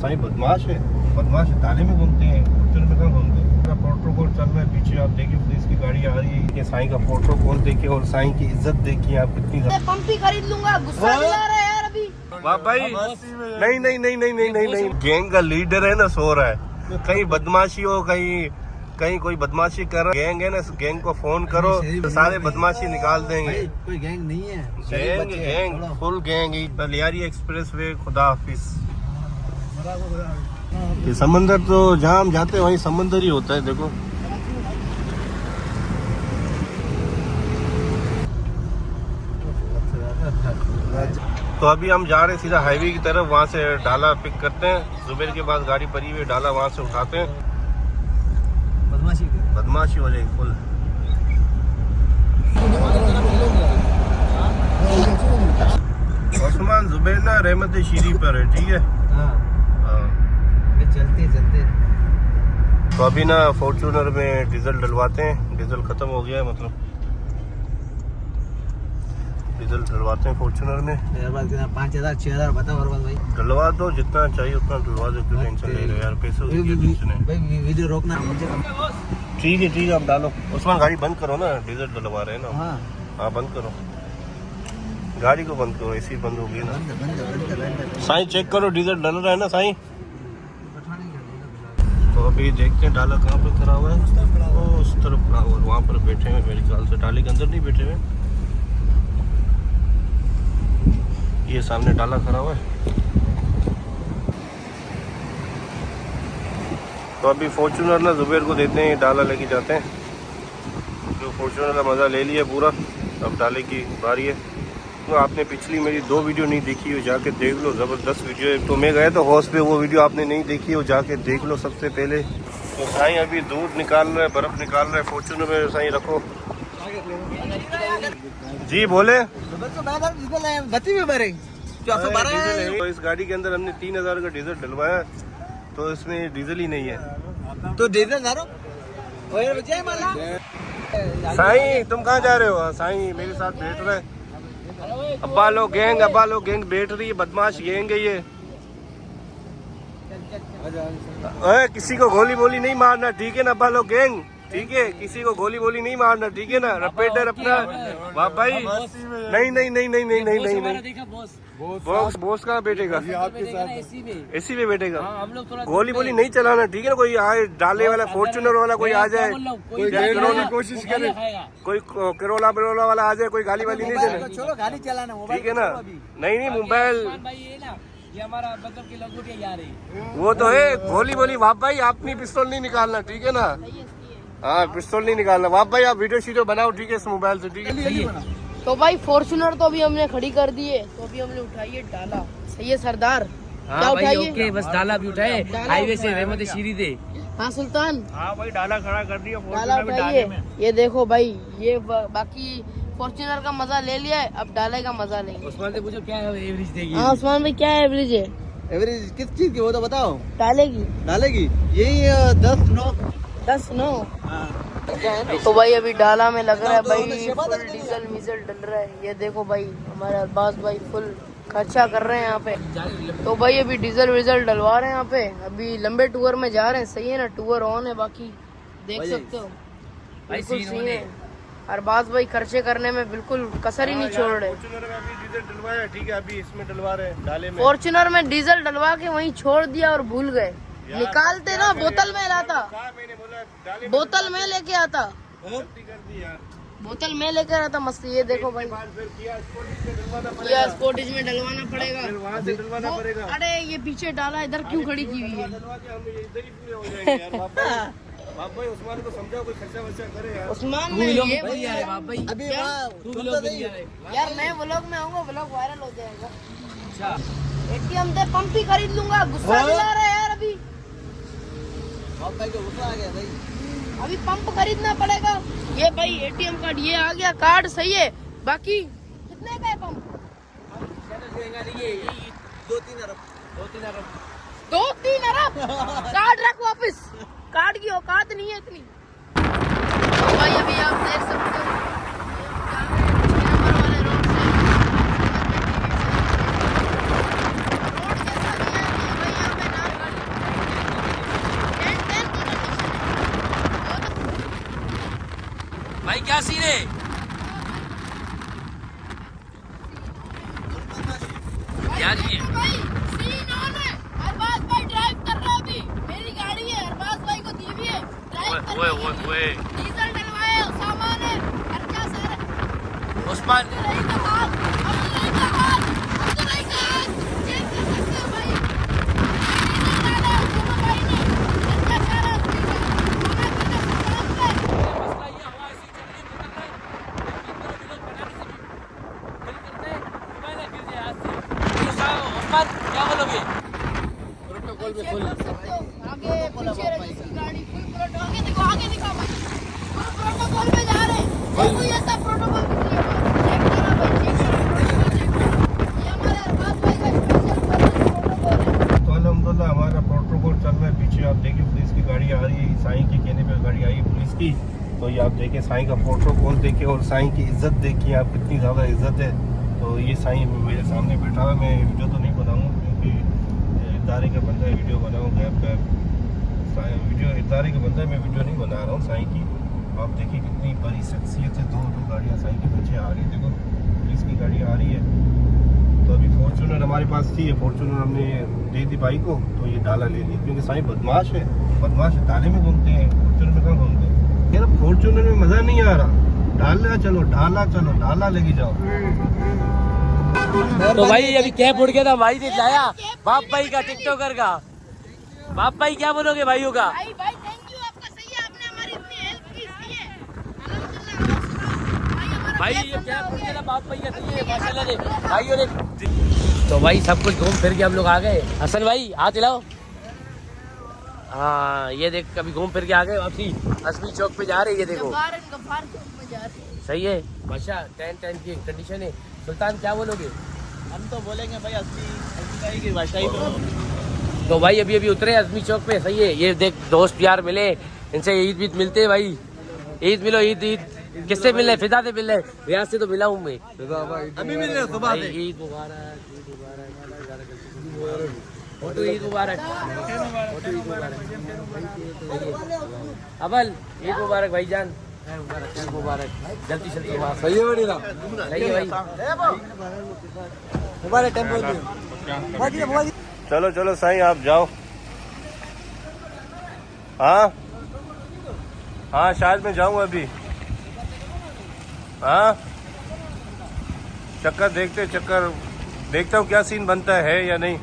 साईं बदमाश है, बदमाश ताले में घूमते हैं, फॉर्च्यूनर में कहाँ घूमते हैं। प्रोटोकॉल चल रहा है, पीछे आप देखिए पुलिस की गाड़ी आ रही है। साईं का प्रोटोकॉल देखिए और साईं की इज्जत देखिए आप कितनी। पंप ही खरीद लूंगा, गुस्सा दिला रहा है यार अभी। वाह भाई, नहीं नहीं नहीं नहीं नहीं नहीं नहीं, गैंग का लीडर है ना, सो रहा है। कहीं बदमाशी हो, कहीं कोई बदमाशी कर रहा गैंग है ना, गैंग को फोन करो तो सारे बदमाशी निकाल देंगे। कोई गैंग नहीं है, गैंग फुल गैंग। बलियारी एक्सप्रेस वे, खुदा हाफिज। ये समंदर तो जहाँ हम जाते हैं वहीं समंदर ही होता है। देखो तो अभी हम जा रहे हैं सीधा हाईवे की तरफ, वहाँ से डाला पिक करते हैं। जुबेर के पास गाड़ी पड़ी हुई, डाला वहाँ से उठाते हैं। बदमाशी हो जाएगी फुल। उस्मान जुबेर ना रहमत शीरी पर है, ठीक है। चलते तो अभी ना फॉर्च्यूनर में डीजल डलवाते हैं। डीजल खत्म हो गया है, मतलब डीजल डलवाते हैं फॉर्च्यूनर में। 5,000 6,000 बताओ अरबाज भाई। डलवा दो, जितना चाहिए उतना डलवा दो, क्यों टेंशन ले रहे हो यार, पैसों की टेंशन है। भाई वीडियो रोकना। ठीक है आप डालो। उस्मान गाड़ी बंद करो ना, डीजल डलवा रहे हैं ना। हाँ बंद करो, गाड़ी को बंद करो, एसी बंद होगी ना। साईं चेक करो, डीजल डल रहा है ना साईं। तो अभी देखते हैं डाला कहाँ पर खड़ा हुआ है। वो उस तरफ खड़ा हुआ है, वहाँ पर बैठे हुए मेरे ख्याल से। डाले के अंदर नहीं बैठे हुए, ये सामने डाला खड़ा हुआ है। तो अभी फॉर्च्यूनर ना जुबेर को देते हैं, डाला लेके जाते हैं। जो फॉर्च्यूनर का मज़ा ले लिया पूरा, अब डाले की बारी है। तो आपने पिछली मेरी 2 वीडियो नहीं देखी हो, जाके देख लो, ज़बरदस्त वीडियो है। तो मैं गया तो हॉस पे, वो वीडियो आपने नहीं देखी हो, जाके देख लो सबसे पहले। तो साईं अभी दूध निकाल रहा है, बर्फ़ निकाल रहा है फॉर्च्यूनर में। साईं रखो जी, बोले तो इस गाड़ी के अंदर हमने 3,000 का डीजल डलवाया, तो इसमें डीजल ही नहीं है। तो डीजल डालो। साईं तुम कहाँ जा रहे हो? साईं मेरे साथ बैठ रहे हैं। अब्बा लोग गैंग बैठ रही है, बदमाश गैंग है ये। किसी को गोली बोली नहीं मारना, ठीक है ना अब्बा लोग गैंग, ठीक है। किसी को गोली बोली नहीं मारना, ठीक है ना। रपेटर अपना वाह भाई। नहीं नहीं नहीं नहीं नहीं नहीं नहीं नहीं, बॉस कहाँ बैठेगा? एसी में बैठेगा। गोली बोली नहीं चलाना, ठीक है ना। कोई आए डाले वाला, फॉर्च्यूनर वाला कोई आ जाए, कोशिश करे, कोई करोला बिरोला वाला आ जाए, कोई गाली वाली नहीं देना, चलो गाड़ी चलाना, ठीक है ना। नहीं मोबाइल ये हमारा मतलब की लंगोटिया यार है। वो तो है, गोली बोली वाह भाई, अपनी पिस्तौल नहीं निकालना, ठीक है ना। हाँ पिस्तौल नहीं निकालना। वाह भाई आप वीडियो बनाओ, ठीक है, इस मोबाइल से, ठीक है। तो भाई फॉर्च्यूनर तो अभी हमने खड़ी कर दी है, तो अभी हमने उठाई डाला। सही है सरदार? हाँ क्या भाई, ओके, बस डाला भी उठाए हाईवे से रहमत शीरी दे। हाँ सुल्तान, हाँ भाई डाला खड़ा कर दिया, डाला उठाइए। ये देखो भाई, ये बाकी फॉर्च्यूनर का मजा ले लिया है, अब डाले का मजा लेंगे। उस्मान से पूछो क्या एवरेज देगी। हाँ उस्मान भाई, क्या एवरेज है? एवरेज किस चीज की, वो तो बताओ। डालेगी यही 10-9। तो भाई अभी डाला में लग रहा है भाई, फुल डीजल वीजल डल रहा है। ये देखो भाई, हमारे अब्बास भाई फुल खर्चा कर रहे हैं यहाँ पे। तो भाई अभी डीजल वीजल डलवा रहे हैं यहाँ पे। अभी लंबे टूर में जा रहे हैं, सही है ना। टूर ऑन है, बाकी देख सकते हो बिल्कुल सही है। अरबाज भाई खर्चे करने में बिल्कुल कसर ही नहीं छोड़ रहे। डीजल डलवाया, ठीक है, अभी इसमें डलवा रहे हैं डाले में। फॉर्च्यूनर में डीजल डलवा के वहीं छोड़ दिया और भूल गए। निकालते ना, बोतल में लाता, बोतल में लेके आता, बोतल में लेकर आता मस्ती। ये देखो भाई, किया स्पोर्टेज में डलवाना पड़ेगा। अरे ये पीछे डाला, इधर क्यों खड़ी की हुई है? उस्मान को समझाओ, कोई खर्चा वर्चा करे यार। उस्मान ने ये अभी यार मैं व्लॉग में आऊंगा, व्लॉग वायरल हो जाएगा। एटीएम से पंप ही खरीद लूंगा, गुस्सा दिला रहा है यार अभी। भाई को गुस्सा आ गया भाई, अभी पंप खरीदना पड़ेगा। ये भाई एटीएम कार्ड ये आ गया, कार्ड सही है। बाकी कितने का है पंप? 2-3 अरब। कार्ड रख वापस, कार्ड की औकात नहीं है इतनी। तो भाई अभी आप देख सकते हो रोड कैसा दिया है भाई, यहाँ पे ना ने यार ये भाई सीन ऑन है। अरबाज भाई ड्राइव कर रहा है अभी। मेरी गाड़ी है, अरबाज भाई को दी हुई है। ड्राइव कर रहा है। डीजल डलवाया, सामान है, खर्चा सारा। उस्मान नहीं का हाथ, नहीं का हाथ, नहीं का हाथ। चेक कर सकते हो भाई। डीजल डाला दोनों भाई ने। खर्चा सारा उस्मान क्या बोलोगे? प्रोटोकॉल में फुल आगे पीछे रजिस्ट्री गाड़ी फुल प्रोटोकॉल। आगे देखो, आगे दिखा भाई। फुल प्रोटोकॉल में जा रहे हैं। देखो ये सब प्रोटोकॉल चेक करा भाई, चेक करा। ये हमारे अरबाज भाई का स्पेशल प्रोटोकॉल है। तो अल्हम्दुलिल्लाह हमारा प्रोटोकॉल चल रहा है। पीछे आप देखिए पुलिस की गाड़ी आ रही है। साईं के कहने पे गाड़ी आई है पुलिस की। तो ये आप देखिए साईं का प्रोटोकॉल देखिए और साईं की इज्जत देखिए आप, कितनी ज़्यादा इज्जत है। तो ये साईं मेरे सामने बैठा हुआ है। मैं वीडियो तो नहीं बनाऊँगा क्योंकि इदारे का बंदा है, वीडियो बनाऊँ गैप वीडियो इदारे का बंदा है, मैं वीडियो नहीं बना रहा हूँ साईं की। आप देखिए कितनी बड़ी शख्सियत है। दो गाड़ियाँ साईं के पीछे आ रही है। देखो पुलिस की गाड़ी आ रही है। तो अभी फॉर्चूनर हमारे पास थी, फॉर्चूनर हमने दे दी भाई को। तो ये डाला ले ली क्योंकि साईं बदमाश है। बदमाश ताले में घूमते हैं, फॉर्चूनर में कहाँ घूमते हैं। यार फॉर्चूनर में मज़ा नहीं आ रहा। ढाला चलो, ढाला लेके जाओ। तो भाई अभी कैप उड़ गया था, भाई ने लाया बाप भाई का, टिकटॉकर का। बाप भाई क्या बोलोगे भाइयों का? भाई थैंक यू, आपका सही है, आपने हमारी इतनी हेल्प की इसलिए अल्हम्दुलिल्लाह। भाई ये कैप उड़ गया था बाप भाई का, सही है माशाल्लाह ने भाइयों ने। तो भाई सब कुछ घूम फिर के हम लोग आ गए। हसन भाई हाथ हिलाओ। हाँ ये देख कभी घूम फिर के आ गए वापसी। असमी चौक पे जा रहे हैं, ये देखो गफ्फार चौक में जा रहे हैं। सही है बादशाह। 10 की कंडीशन है। सुल्तान क्या बोलोगे? हम तो बोलेंगे भाई असली की भाषा ही तो भाई अभी उतरे अजमी चौक पे। सही है। ये देख दोस्त यार मिले, इनसे ईद मिलते हैं भाई। ईद मिलो, ईद किससे मिल रहे? फिदा से मिल रहे, रियाज से तो मिला हूँ मैं। अभी मिल रहे सुबह से। ईद मुबारक, ईद मुबारक। अबल ईद मुबारक भाईजान, ईद मुबारक। जल्दी जल्दी सही है बड़ी ना, सही है भाई। मोबाइल टेम्पल चलो साईं आप जाओ। हाँ शायद मैं जाऊँ अभी। हाँ चक्कर देखता हूँ क्या सीन बनता है या नहीं।